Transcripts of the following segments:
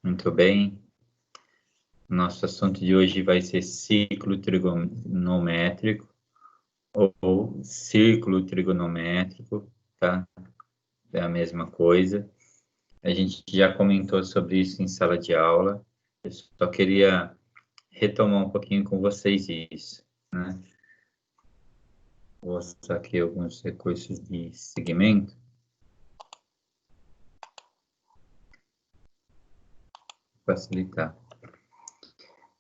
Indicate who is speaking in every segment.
Speaker 1: Muito bem. Nosso assunto de hoje vai ser ciclo trigonométrico ou círculo trigonométrico, tá? É a mesma coisa. A gente já comentou sobre isso em sala de aula. Eu só queria retomar um pouquinho com vocês isso, né? Vou mostrar aqui alguns recursos de segmento. Facilitar.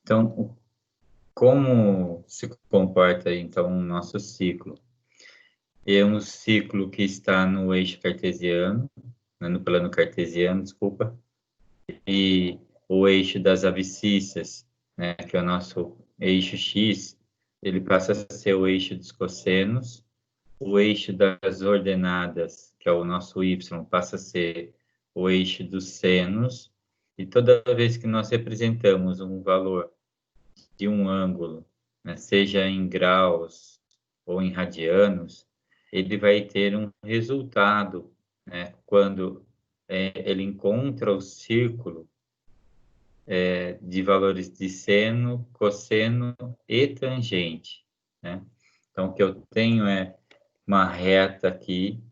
Speaker 1: Então, como se comporta, então, o nosso ciclo? É um ciclo que está no eixo cartesiano, né, no plano cartesiano, desculpa, e o eixo das abscissas, né, que é o nosso eixo X, ele passa a ser o eixo dos cossenos, o eixo das ordenadas, que é o nosso Y, passa a ser o eixo dos senos, e toda vez que nós representamos um valor de um ângulo, né, seja em graus ou em radianos, ele vai ter um resultado, né, quando ele encontra o círculo de valores de seno, cosseno e tangente, né? Então, o que eu tenho é uma reta aqui,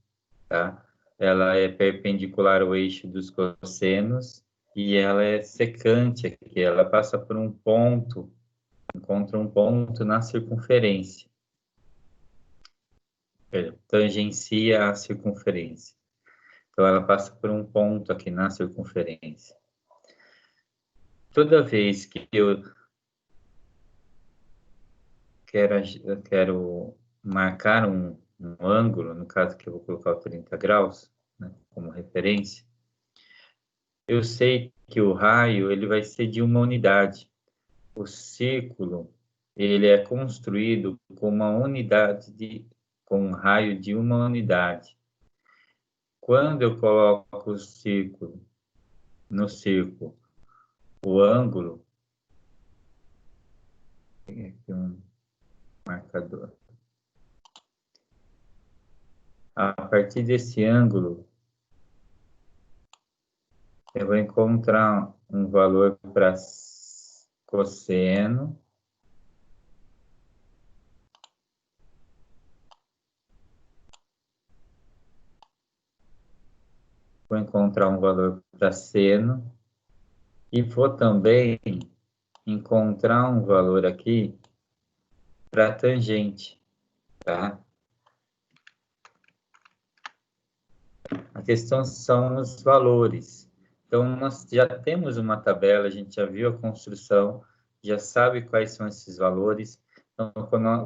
Speaker 1: tá? Ela é perpendicular ao eixo dos cossenos e ela é secante aqui, ela passa por um ponto, encontra um ponto na circunferência, tangencia a circunferência. Então, ela passa por um ponto aqui na circunferência. Toda vez que eu quero marcar um ângulo, no caso que eu vou colocar o 30 graus, né, como referência, eu sei que o raio ele vai ser de uma unidade. O círculo ele é construído com uma unidade com um raio de uma unidade. Quando eu coloco o círculo no círculo, o ângulo, tem aqui um marcador. A partir desse ângulo, eu vou encontrar um valor para cosseno. Vou encontrar um valor para seno. E vou também encontrar um valor aqui para tangente, tá? A questão são os valores. Então, nós já temos uma tabela, a gente já viu a construção, já sabe quais são esses valores. Então,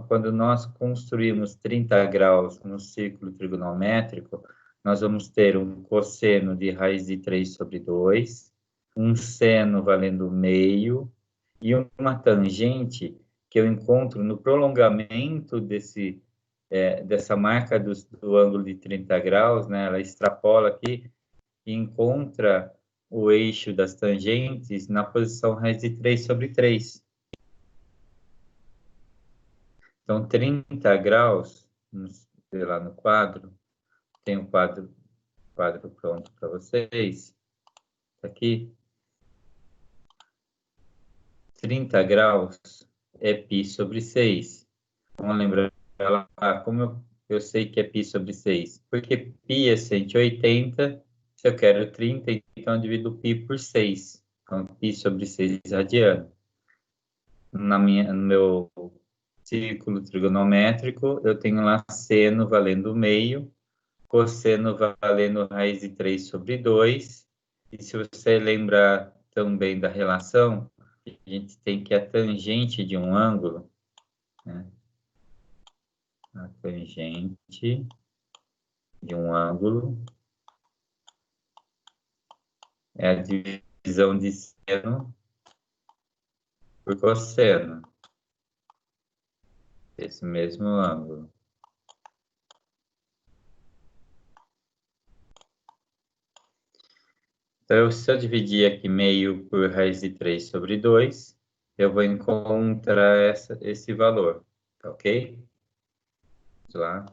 Speaker 1: quando nós construímos 30 graus no círculo trigonométrico, nós vamos ter um cosseno de raiz de 3 sobre 2, um seno valendo meio e uma tangente que eu encontro no prolongamento dessa marca do ângulo de 30 graus, né? Ela extrapola aqui e encontra o eixo das tangentes na posição raiz de 3 sobre 3. Então, 30 graus, sei lá, no quadro, tem um quadro pronto para vocês. Aqui, 30 graus é π sobre 6. Vamos lembrar como eu sei que é π sobre 6? Porque π é 180, se eu quero 30, então eu divido π por 6. Então, π sobre 6 radiano. No meu círculo trigonométrico, eu tenho lá seno valendo meio, cosseno valendo raiz de 3 sobre 2. E se você lembrar também da relação, a gente tem que a tangente de um ângulo, né? A tangente de um ângulo é a divisão de seno por cosseno, esse mesmo ângulo. Então, se eu dividir aqui meio por raiz de 3 sobre 2, eu vou encontrar esse valor, tá ok? Vamos lá.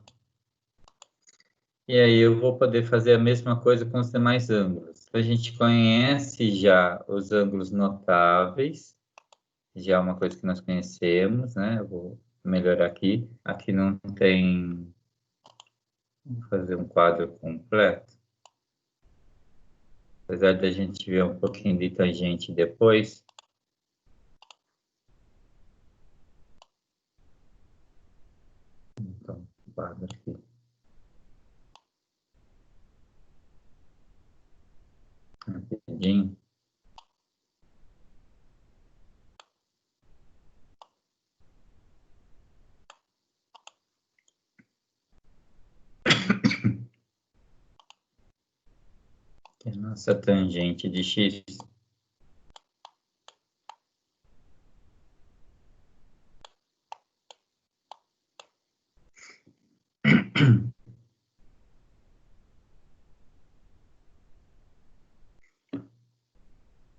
Speaker 1: E aí eu vou poder fazer a mesma coisa com os demais ângulos. Então, a gente conhece já os ângulos notáveis, já é uma coisa que nós conhecemos, né? Eu vou melhorar aqui. Aqui não tem... Vou fazer um quadro completo. Apesar da gente ver um pouquinho de tangente depois. Então, quadro aqui. Rapidinho. Que é a nossa tangente de x.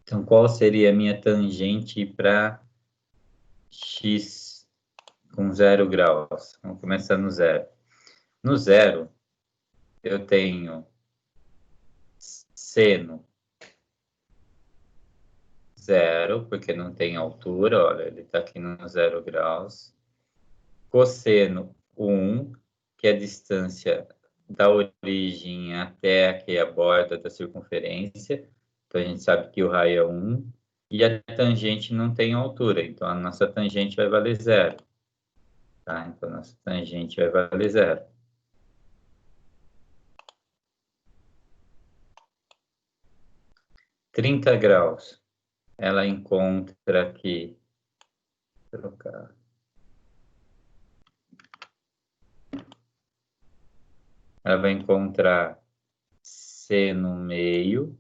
Speaker 1: Então, qual seria a minha tangente para x com 0 graus? Vamos começar no zero. No zero, eu tenho seno zero, porque não tem altura, olha, ele está aqui no 0 graus. Cosseno 1, que é a distância da origem até aqui a borda da circunferência. Então, a gente sabe que o raio é 1. E a tangente não tem altura, então a nossa tangente vai valer zero. Tá? Então, a nossa tangente vai valer zero. Trinta graus. Ela encontra aqui... Trocar. Ela vai encontrar seno meio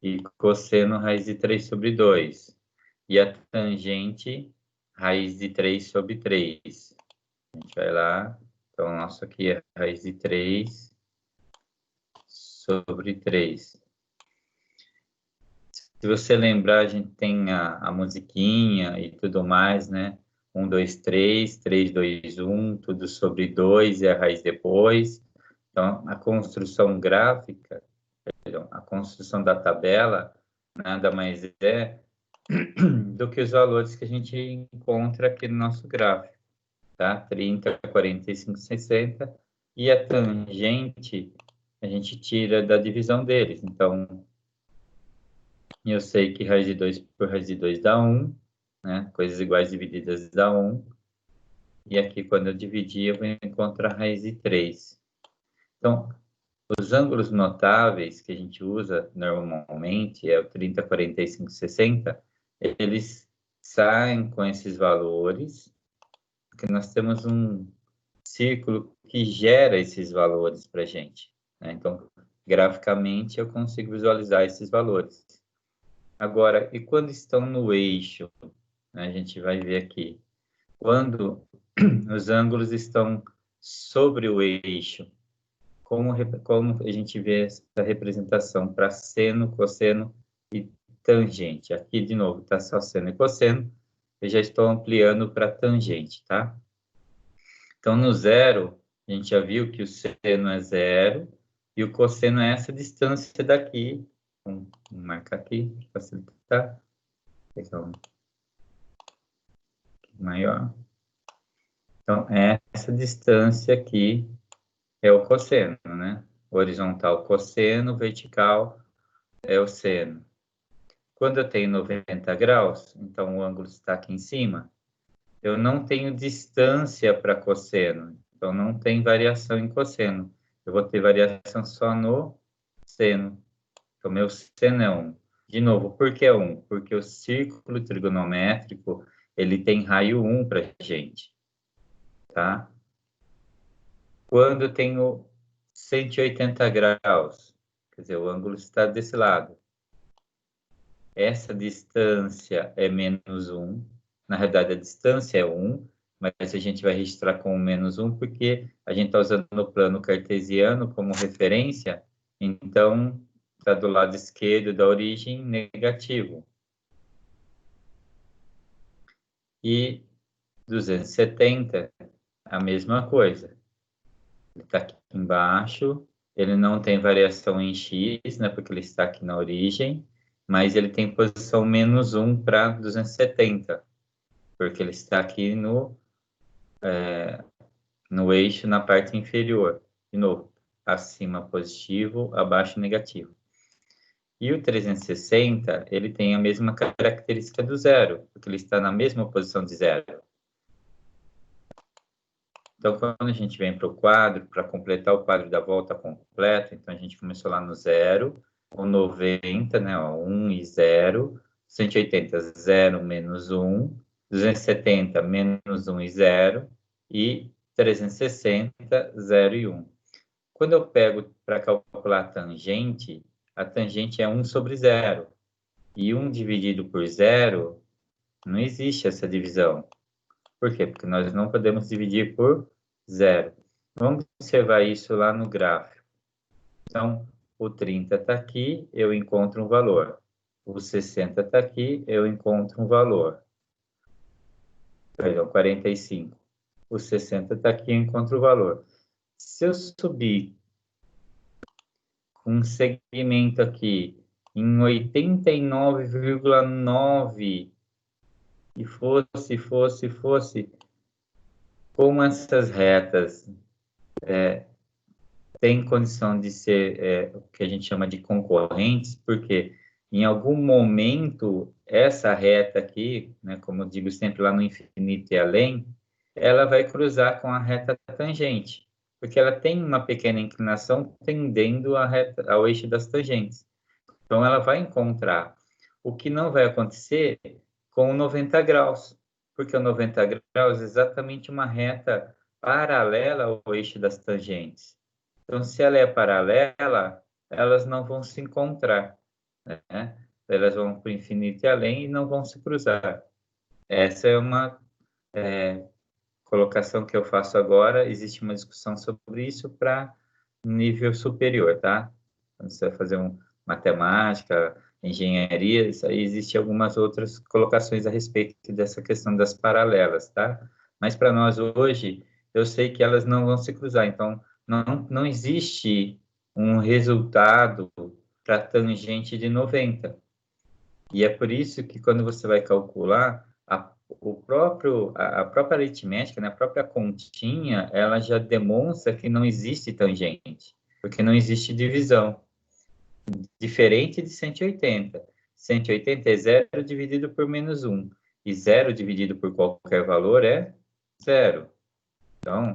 Speaker 1: e cosseno raiz de 3 sobre 2. E a tangente raiz de 3 sobre 3. A gente vai lá. Então, o nosso aqui é raiz de 3 sobre 3. Se você lembrar, a gente tem a musiquinha e tudo mais, né? 1, 2, 3, 3, 2, 1, tudo sobre 2 e a raiz depois. Então, a construção gráfica, a construção da tabela, nada mais é do que os valores que a gente encontra aqui no nosso gráfico, tá? 30, 45, 60. E a tangente, a gente tira da divisão deles. Então, eu sei que raiz de 2 por raiz de 2 dá 1, né? Coisas iguais divididas dá 1. E aqui, quando eu dividir, eu vou encontrar a raiz de 3. Então, os ângulos notáveis que a gente usa normalmente, é o 30, 45, 60, eles saem com esses valores, porque nós temos um círculo que gera esses valores para a gente, né? Então, graficamente, eu consigo visualizar esses valores. Agora, e quando estão no eixo? A gente vai ver aqui. Quando os ângulos estão sobre o eixo, como a gente vê essa representação para seno, cosseno e tangente? Aqui, de novo, está só seno e cosseno. Eu já estou ampliando para tangente, tá? Então, no zero, a gente já viu que o seno é zero e o cosseno é essa distância daqui. Vamos marcar aqui, para facilitar. Vou pegar um maior. Então, essa distância aqui é o cosseno, né? Horizontal, cosseno, vertical é o seno. Quando eu tenho 90 graus, então o ângulo está aqui em cima, eu não tenho distância para cosseno, então não tem variação em cosseno. Eu vou ter variação só no seno. Então, meu seno é 1. De novo, por que é 1? Porque o círculo trigonométrico, ele tem raio 1 para a gente, tá? Quando eu tenho 180 graus, quer dizer, o ângulo está desse lado. Essa distância é menos 1. Na realidade, a distância é 1, mas a gente vai registrar como menos 1 porque a gente está usando o plano cartesiano como referência, então está do lado esquerdo da origem negativo. E 270, a mesma coisa. Ele está aqui embaixo, ele não tem variação em x, né, porque ele está aqui na origem, mas ele tem posição -1 para 270, porque ele está aqui no eixo na parte inferior. De novo, acima positivo, abaixo negativo. E o 360, ele tem a mesma característica do zero, porque ele está na mesma posição de zero. Então, quando a gente vem para o quadro, para completar o quadro da volta completa, então a gente começou lá no 0, o 90, né, ó, 1 e 0, 180, 0 menos 1, 270, menos 1 e 0, e 360, 0 e 1. Quando eu pego para calcular a tangente é 1 sobre 0. E 1 dividido por 0, não existe essa divisão. Por quê? Porque nós não podemos dividir por 0. Vamos observar isso lá no gráfico. Então, o 30 está aqui, eu encontro um valor. O 60 está aqui, eu encontro um valor. Perdão, 45. O 60 está aqui, eu encontro o valor. Se eu subir um segmento aqui em 89,9 e fosse, como essas retas têm condição de ser o que a gente chama de concorrentes, porque em algum momento essa reta aqui, né, como eu digo sempre lá no infinito e além, ela vai cruzar com a reta tangente, porque ela tem uma pequena inclinação tendendo ao eixo das tangentes. Então, ela vai encontrar. O que não vai acontecer com o 90 graus, porque o 90 graus é exatamente uma reta paralela ao eixo das tangentes. Então, se ela é paralela, elas não vão se encontrar, né? Elas vão para o infinito e além e não vão se cruzar. Essa é uma colocação que eu faço agora. Existe uma discussão sobre isso para nível superior, tá? Quando você vai fazer matemática, engenharia, isso aí existe algumas outras colocações a respeito dessa questão das paralelas, tá? Mas para nós hoje, eu sei que elas não vão se cruzar, então não existe um resultado para tangente de 90. E é por isso que quando você vai calcular, a própria aritmética, né, a própria continha, ela já demonstra que não existe tangente, porque não existe divisão. Diferente de 180. 180 é 0 dividido por -1. E 0 dividido por qualquer valor é 0. Então,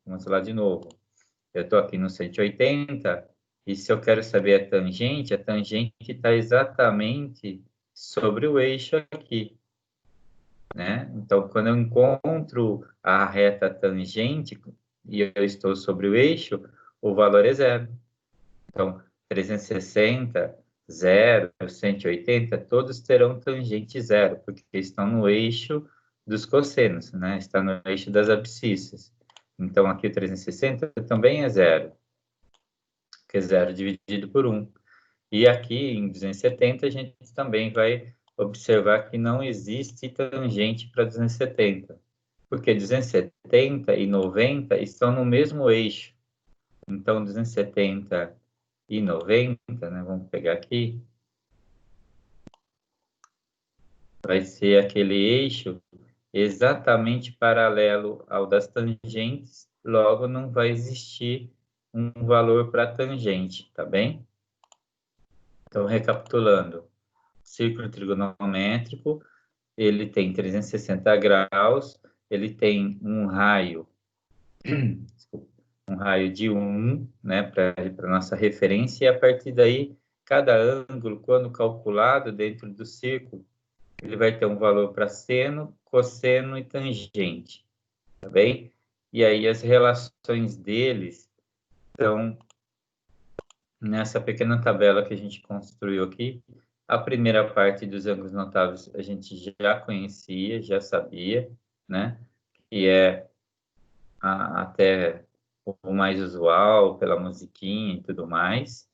Speaker 1: vamos lá de novo. Eu estou aqui no 180, e se eu quero saber a tangente está exatamente sobre o eixo aqui, né? Então, quando eu encontro a reta tangente e eu estou sobre o eixo, o valor é 0. Então, 360, 0, 180, todos terão tangente 0, porque estão no eixo dos cossenos, né? Está no eixo das abscissas. Então, aqui o 360 também é 0, que é 0 dividido por 1. E aqui em 270 a gente também vai observar que não existe tangente para 270, porque 270 e 90 estão no mesmo eixo. Então, 270 e 90, né, vamos pegar aqui, vai ser aquele eixo exatamente paralelo ao das tangentes, logo não vai existir um valor para tangente, tá bem? Então, recapitulando, círculo trigonométrico, ele tem 360 graus, ele tem um raio, de 1, né, para nossa referência, e a partir daí, cada ângulo, quando calculado dentro do círculo, ele vai ter um valor para seno, cosseno e tangente, tá bem? E aí as relações deles estão nessa pequena tabela que a gente construiu aqui. A primeira parte dos ângulos notáveis a gente já conhecia, já sabia, né? Que é até o mais usual, pela musiquinha e tudo mais.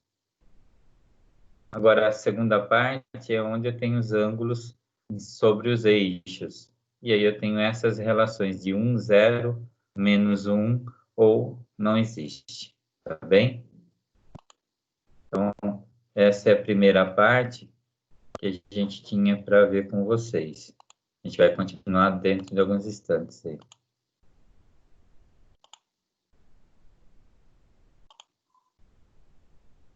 Speaker 1: Agora, a segunda parte é onde eu tenho os ângulos sobre os eixos. E aí eu tenho essas relações de 1, 0, -1 ou não existe, tá bem? Então, essa é a primeira parte que a gente tinha para ver com vocês. A gente vai continuar dentro de alguns instantes aí.